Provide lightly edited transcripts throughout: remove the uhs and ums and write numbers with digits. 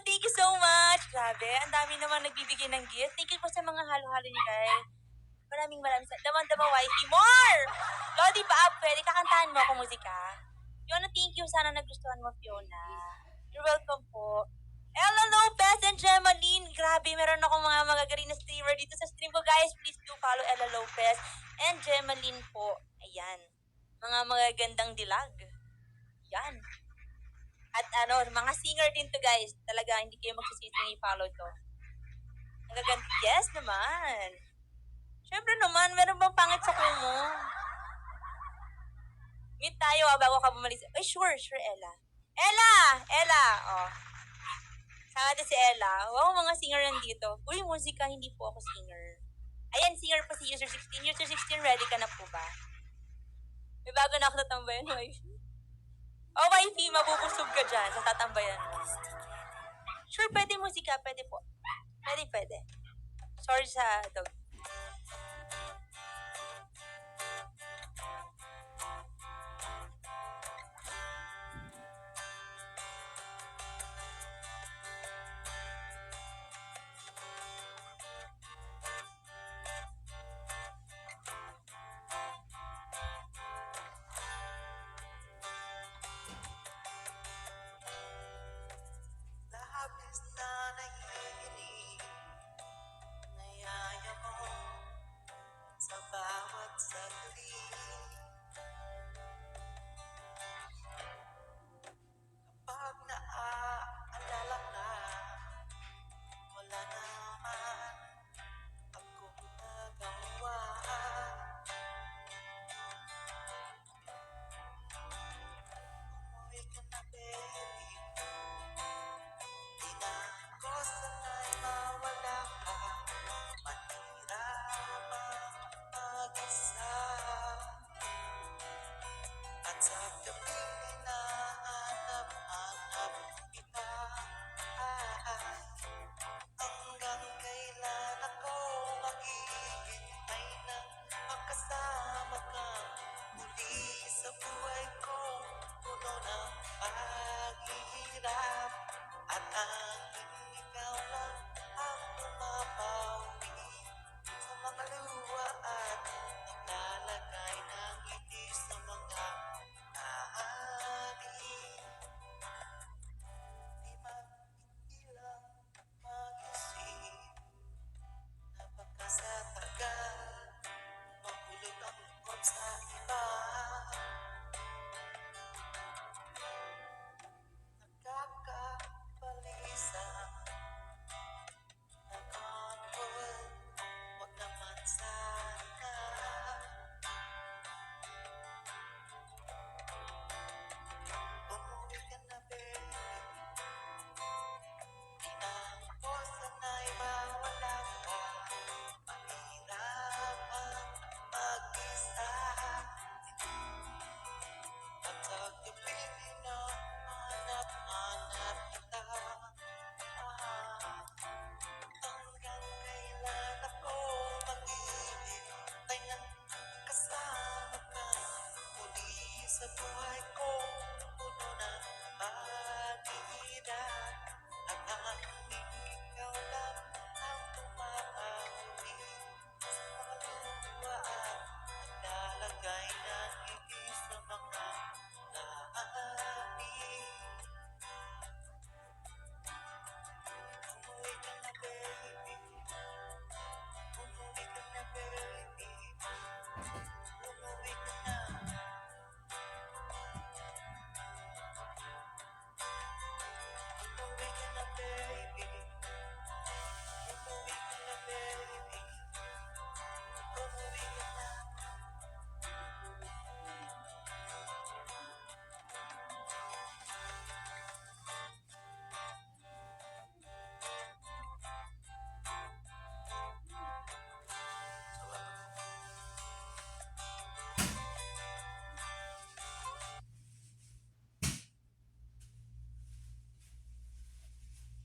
thank you so much. Grabe, ang dami naman nagbibigay ng gift. Thank you po sa mga halo-halo niyo, guys. Maraming Damang-dama, wifey. More! Lodi pa up, pwede kakantahan mo ako musika. Fiona, thank you. Sana nagustuhan mo, Fiona. You're welcome po. Ella Lopez and Gemaline. Grabe, meron akong mga magagaling na streamer dito sa stream ko, guys. Please do follow Ella Lopez and Gemaline po. Ayan. Mga magagandang dilag. Yan. At mga singer din to, guys. Talaga, hindi kayo magsisisi i-follow to. Magaganda. Yes naman. Siyempre naman, meron bang pangit sa kumo? Meet tayo bago ka bumalis. Ay, sure, Ella. Ella! Oh. Sama natin si Ella. Wow, mga singer nandito. Uy, musika, hindi po ako singer. Ayan, singer pa si User 16. User 16, ready ka na po ba? May bago na ako tatambayan, wifey. Oh, wifey, mabubusog ka dyan sa tatambayan mo. Sure, pwede musika. Pwede po. Pwede. Sorry sa dog.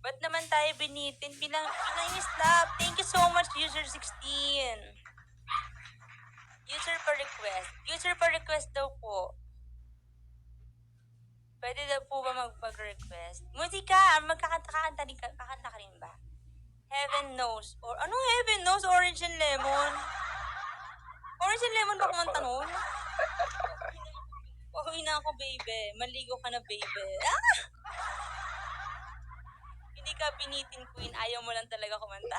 Ba't naman tayo binitin? Bilang stop. Thank you so much, User 16. User per request daw po. Pwede daw po ba mag-request? Musika, kakanta ka rin ba? Heaven Knows. Or, anong Heaven Knows? Orange and Lemon? Orange and Lemon ba kumanta nun? Pauwi na ako, baby. Maligo ka na, baby. Ah! Hindi ka binitin, queen. Ayaw mo lang talaga kumanta.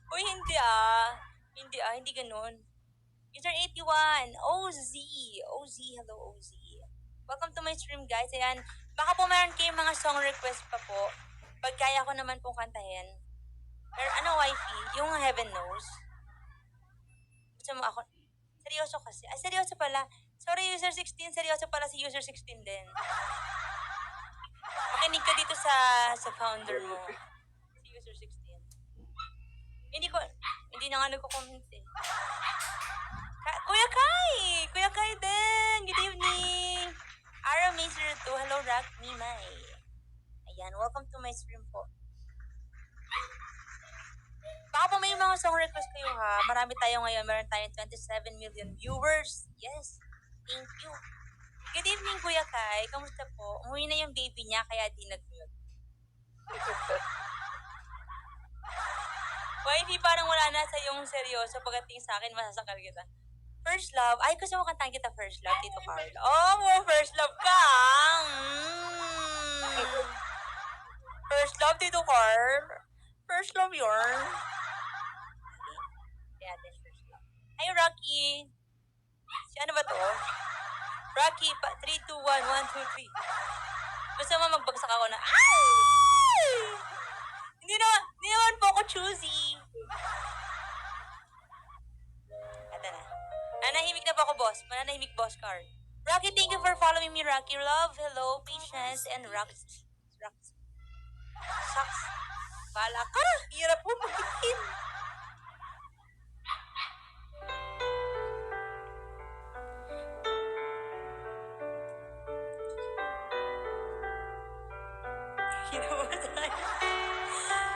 Uy, hindi ganun. User 81, OZ. OZ, hello, OZ. Welcome to my stream, guys. Ayan, baka po meron kayong mga song request pa po. Pag kaya ko naman pong kantahin. Pero ano, wifey? Yung Heaven Knows. Gusto mo ako? Seryoso kasi. Ay, seryoso pala. Sorry, user 16. Seryoso pala si user 16 din. Makinig ka dito sa founder mo. Si user 16. Hindi na nga nagko-comment eh. Kuya Kai din! Good evening! Ara May 02, hello Rock Me May. Ayan, welcome to my stream po. Baka po may mga song request kayo ha. Marami tayo ngayon. Meron tayong 27 million viewers. Yes, thank you. Good evening, Kuya Kai. Kamusta po? Umuwi na yung baby niya kaya di nag-mute. Why hindi parang wala na sa yung seryoso pagdating sa akin, masasakal kita. First Love. Ay, gusto mo kantahan kita First Love, Tito Carl. Oh, First Love ka. First Love, Tito Carl. First Love yarn. Yeah, this First Love. Hi, Rocky. Si ano ba to? Rocky, 3, 2, 1, 1, 2, 3. Gusto mo magbagsak ako na, ay! Hindi naman po ako choosy. Ito na. Nanahimik na po ako, boss. Mananahimik, boss card. Rocky, thank you for following me, Rocky. Love, hello, patience, and rocks. Sucks. Bala ka. Hirap po mag-itin.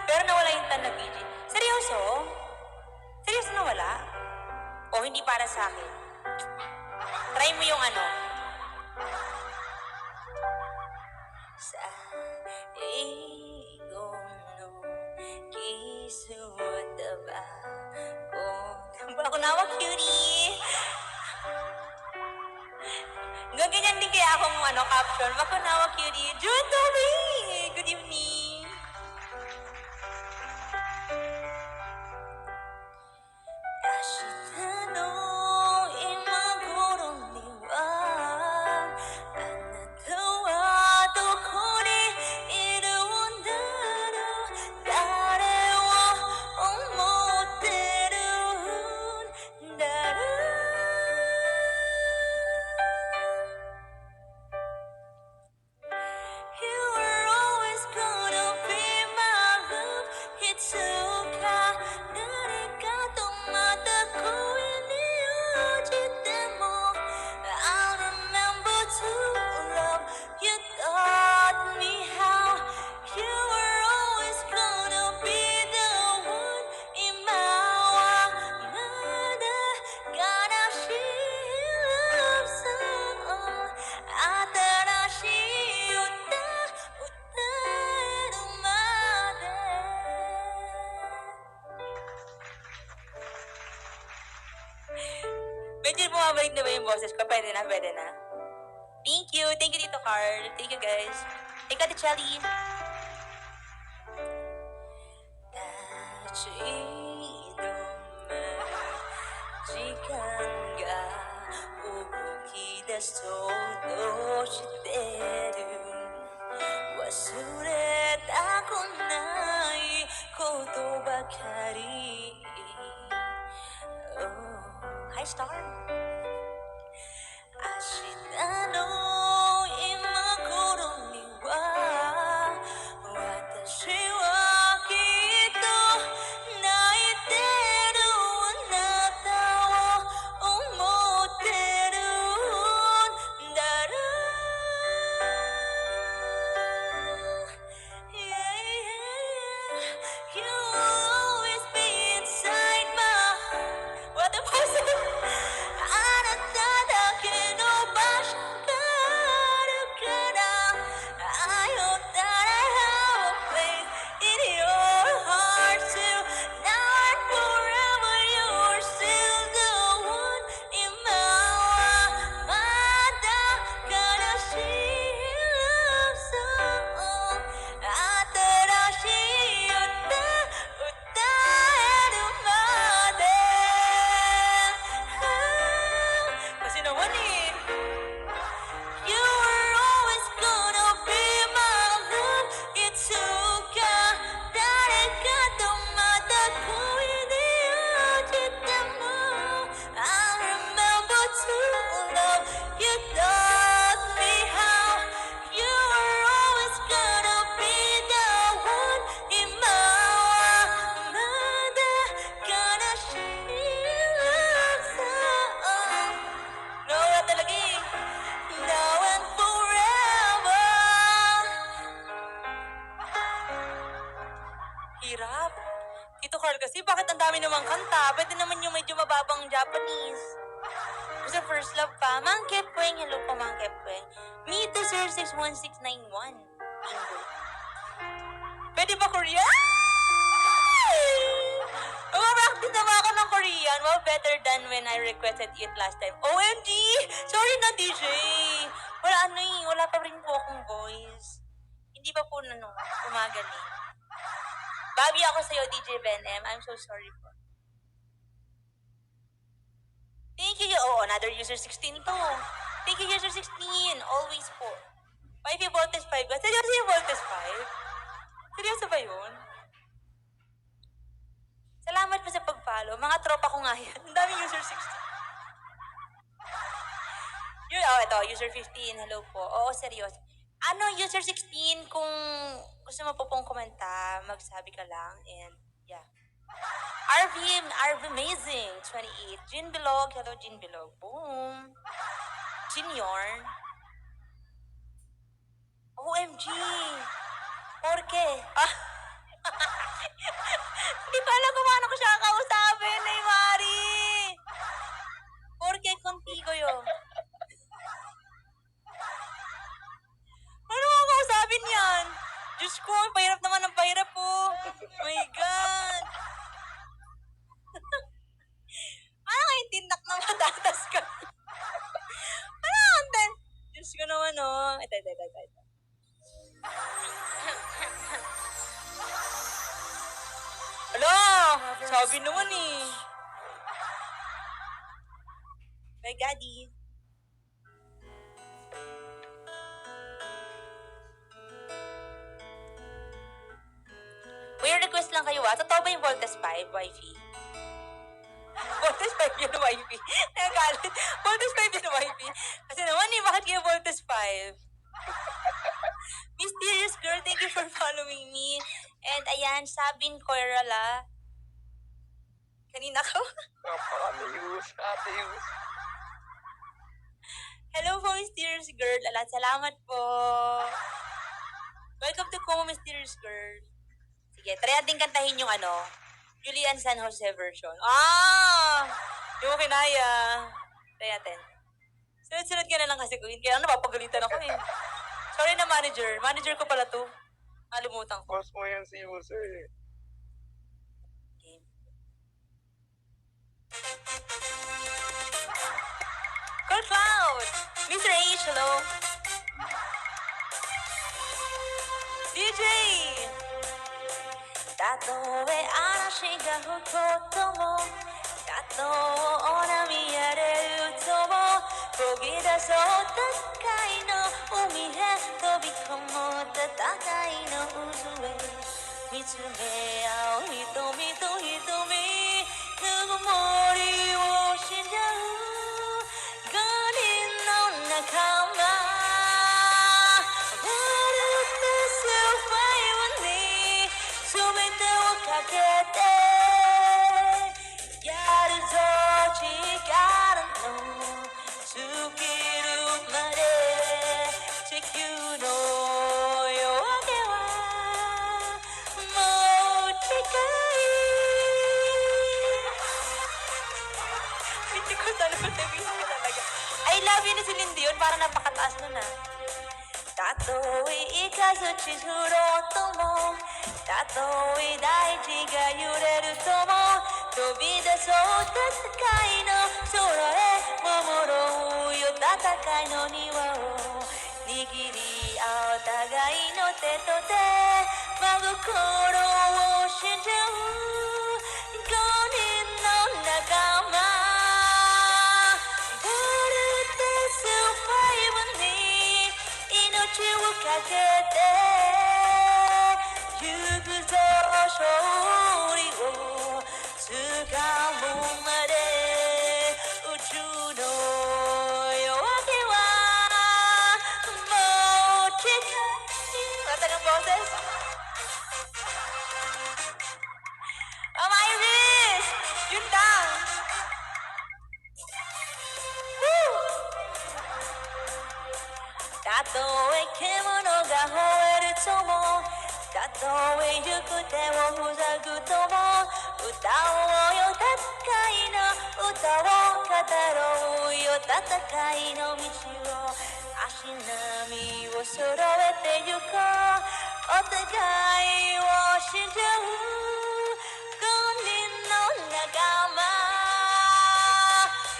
Pero nawala yung tan na BG. Seryoso? Seryoso nawala? O hindi para sa akin? Try mo yung ano. Sa igong no kisuwataba ko. Tamba ako nawa, cutie! Gaganyan din kaya akong caption. Makunawa, cutie. June Toby! Good evening! Medyo bumabalik na ba yung boses ko? Pwede na. Thank you, Tito Carl. Thank you, guys. Thank you, Chelly. Hi, Star. 明日の今頃には私はきっと泣いてるあなたを思ってるんだろう You'll always be inside my heart What the person? hirap. Tito Carl kasi, bakit ang dami namang kanta? Pwede naman yung medyo mababang Japanese. Kasi first love pa. Mang Kepweng, hello po Mang Kepweng. Me to 061691. Bingo. Pwede ba Korean? Practice na ba ako ng Korean? Well, better than when I requested it last time. OMG! Sorry na, DJ. Wala pa rin po akong voice. Hindi pa po gumagaling. Babi ako sa'yo, DJ Ben M. I'm so sorry po. Thank you. Oh, another user 16 to. Thank you, user 16. Always po. 5 voltage 5. Seryoso yung voltage 5? Seryoso ba yun? Salamat po sa pag-follow. Mga tropa ko nga yan. Ang daming user 16. Ito, user 15. Hello po. Oo, seryoso. User 16, kung gusto mo po pong komenta, magsabi ka lang. And, yeah. RV Amazing, 28. Jean Bilog. Hello, Jean Bilog. Boom. Jean Yorn. OMG. Porke. Hindi pa alam kung paano ko siya kausapin, Neymari. Porke contigo yun. Ano mo kausapin yan? Diyos ko, ang pahirap naman ng pahirap po. Oh my God. Ano nga yung tindak na matatas ka? Ano nga? Diyos ko naman, oh. Ito. Alo! Sabi naman eh. My Gaddy. May request lang kayo Totoo ba yung Voltes 5, wifey? Voltes 5 yun, wifey. Nagagalit. Voltes 5 yun, wifey. Kasi naman bakit kayo Voltes 5? Mysterious girl, thank you for following me. And ayan, Sabin Coirala. Kanina ko? Hello po, Mysterious girl. Salamat po. Welcome to Como, Mysterious girl. Sige, try natin kantahin yung Julian San Jose version. Yung mo kinaya. Try natin. Sunod-sunod ka na lang kasi kuhin. Kaya napapagalitan ako eh. Sorry na manager. Manager ko pala to. Nalimutan ko. Boss mo yan si user eh. Okay. Cool Cloud! Mr. H, hello. DJ! たとえ嵐が吹こうともたとえ波やれるとも漕ぎ出そう戦いの海へ飛び込む戦いの渦へ見つめ合う瞳と瞳ぬくもりを知り合う5人の仲間かけてやるぞ力の尽きるまで地球の夜明けはもう近いHindi ko sana matamis ko talaga I love you ni Celine Dion para napakataas nunたとえイカズチフロートもたとえ大地が揺れるとも飛び出そう戦いの空へ守ろうよ戦いの庭を握り合う互いの手と手真心を信じう5人の仲間ボルテス5に命をかけて行くぞ勝利をつかむまで宇宙の夜明けはもう近いMata ng boses Iris! Yun lang! Woo! たとえ獣が吠えるともたとへ行く手をふざぐとも歌おうよ戦いの歌を語ろうよ戦いの道を足並みを揃えてゆこうお互いを知る5人の仲間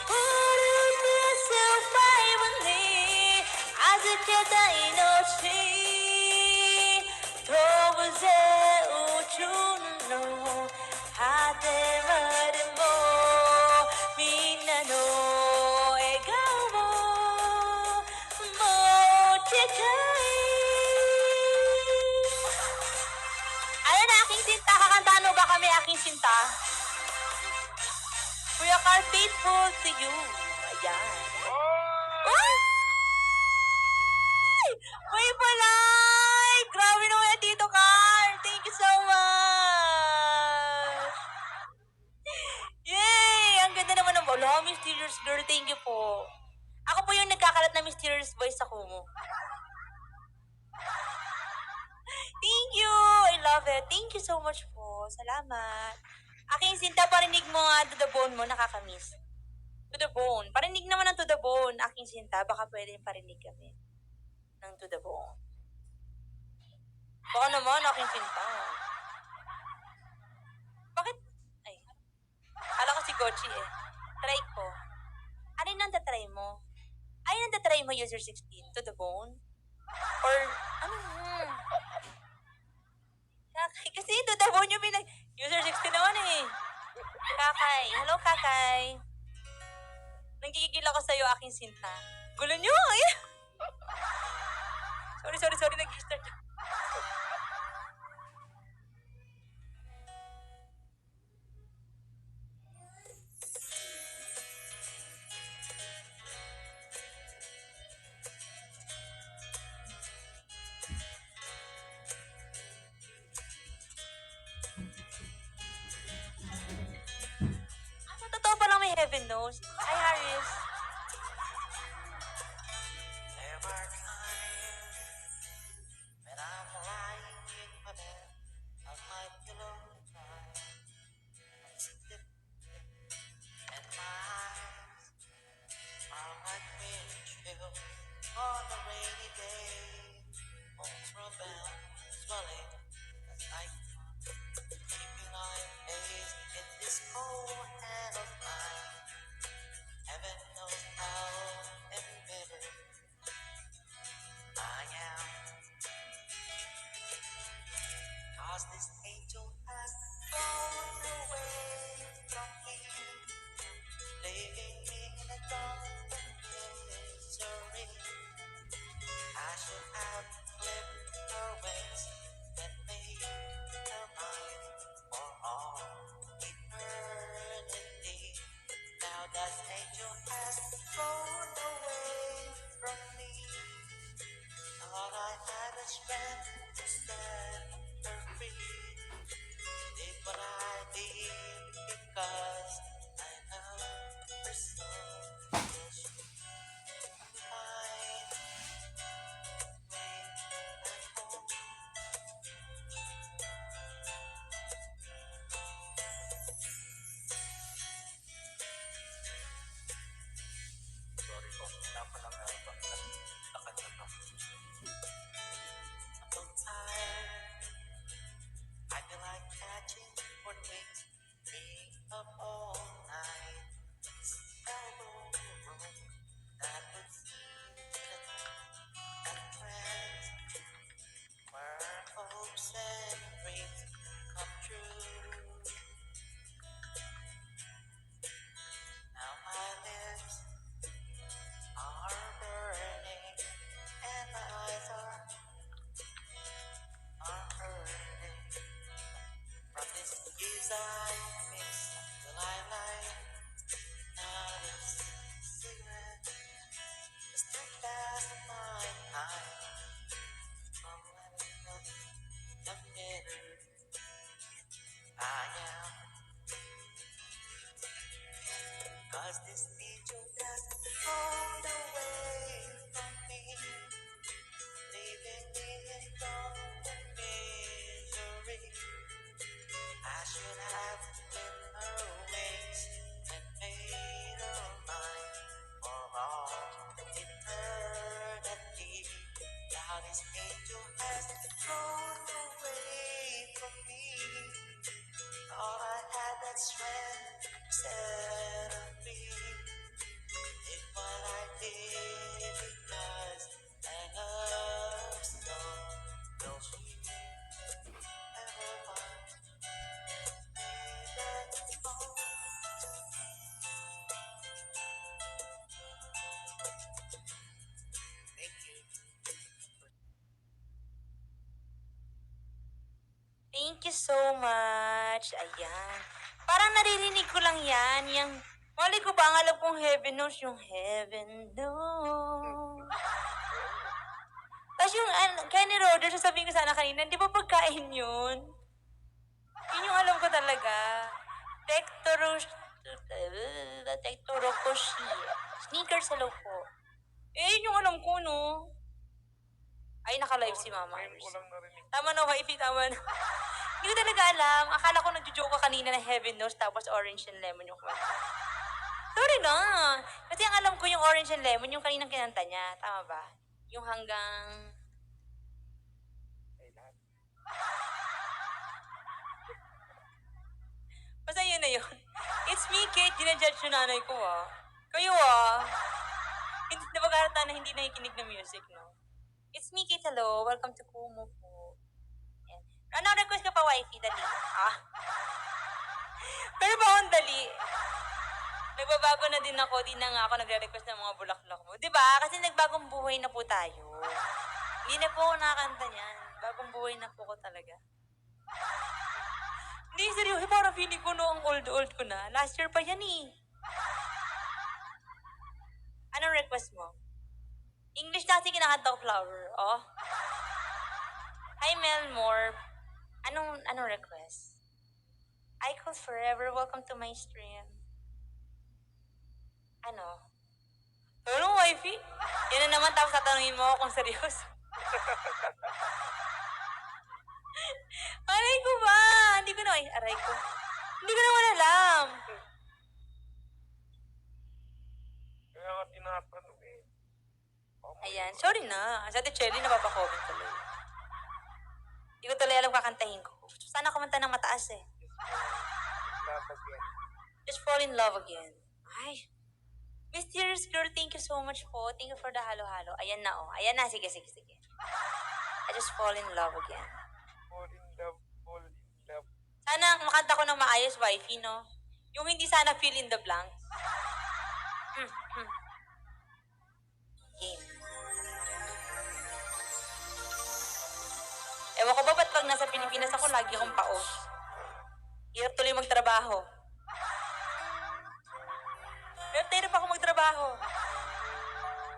What is survive に預けた命飛ぶぜ宇宙の果てまでもみんなの笑顔を持ちたいAyan na, aking sinta. Kakantahan mo ba kami, aking sinta? We are faithful to you. Ayan. Ay! May palay! Grabe naman yan, Tito Carl! Thank you so much! Yay! Ang ganda naman ng Wala, mysterious girl. Thank you po. Ako po yung nagkakalat na mysterious voice sa Kumu. Thank you! I love it. Thank you so much po. Salamat. Aking sinta, parinig mo nga to the bone mo, nakakamiss. To the bone. Parinig naman ng to the bone, aking sinta. Baka pwede parinig kami ng to the bone. Baka naman, aking sinta. Bakit? Ay. Kala ko si Gochi eh. Try ko. Ano yung nandatry mo? Ay, nandatry mo user 16? To the bone? Or, ano Kakay. Kasi to the bone yung pinag... User 16 naman eh. Kakay. Hello, Kakay. Nanggigigil ako sa'yo, aking sinta. Gulo nyo! Ay! Sorry. Nag-start. Totoo pa lang may heaven knows. Hi, Harris. There are times when I'm lying in my bed, of my pillow dry, slip, and my eyes are like wind chill on a rainy day. Bones run down, swelling as night keeping on pace in this cold hand of mine. Heaven knows how embittered I am. 'Cause this angel has gone away from me, leaving me in a dark misery. I should have clipped her wings and made her mine for all eternity. Now that angel has gone away from me. Thought I had a strength to set her free. Did what I did because I love her so. Will she find way back home? Sorry po, napalangarap ang lakad na to. I'm so tired. I feel like catching one wings, being up all night. Elbow best friend instead of me. Did what I did because I love so. Will she ever find me back home? Thank you. Thank you so much. Ayan. Parang naririnig ko lang yan. Yung, mali ko ba ang alam kong heaven knows yung heaven knows. Tapos yung kaya ni Roder, sasabihin ko sana kanina, di ba pagkain yun? Yun yung alam ko talaga. Tektorokoshi. Sneakers, hello po. Eh, yun yung alam ko, no? Ay, naka-live si Mama. Ngayon ko lang narinig. Tama na, wifey, tama na. Hindi ko talaga alam. Akala ko nagjo-joke ka kanina na heaven knows tapos orange and lemon yung kumanta. Sorry na. Kasi ang alam ko yung orange and lemon yung kaninang kinanta niya. Tama ba? Yung hanggang... Ay, lahat. Basta yun na yun. It's me, Kate. Ginajudge yung nanay ko, ah. Kayo, ah. Hindi na pag-arata na hindi nakikinig ng music, no? It's me, Kate. Hello. Welcome to Kumu po. Yan. Ano request ka pa, wifey? Dali. Ah. Pero ba dali? Nagbabago na din ako. Di na nga ako nagre-request ng mga bulaklak mo. Diba? Kasi nagbagong buhay na po tayo. Hindi na po ako nakakanta niyan. Bagong buhay na po ko talaga. Hindi, seryoso. Parang feeling ko noong old ko na. Last year pa yan eh. Anong request mo? English na kasi kinakanta ko, Flower. Oh. Hi, Melmore. Anong request? I call forever. Welcome to my stream. Ano? Ano, wifey? Yan na naman, tapos tatanungin mo ako kung seryoso. Aray ko ba? Hindi ko na, aray ko. Hindi ko naman alam. Kaya nga tinatanong eh. Ayan, sorry na. Sa Ate Chelly, napapakomment tuloy. Hindi ko tuloy alam kakantahin ko. Sana kumanta ng mataas eh. Labag yan. Just fall in love again. Ay. Mysterious girl, thank you so much po. Thank you for the halo-halo. Ayan na, oh. Ayan na. Sige. I just fall in love again. Fall in love, fall in love. Sana makanta ko ng maayos, wifey, no? Yung hindi sana fill in the blanks. Game. Ewan ko ba ba't pag nasa Pilipinas ako, lagi akong paos. Hirap tuloy magtrabaho. Hirap ako magtrabaho.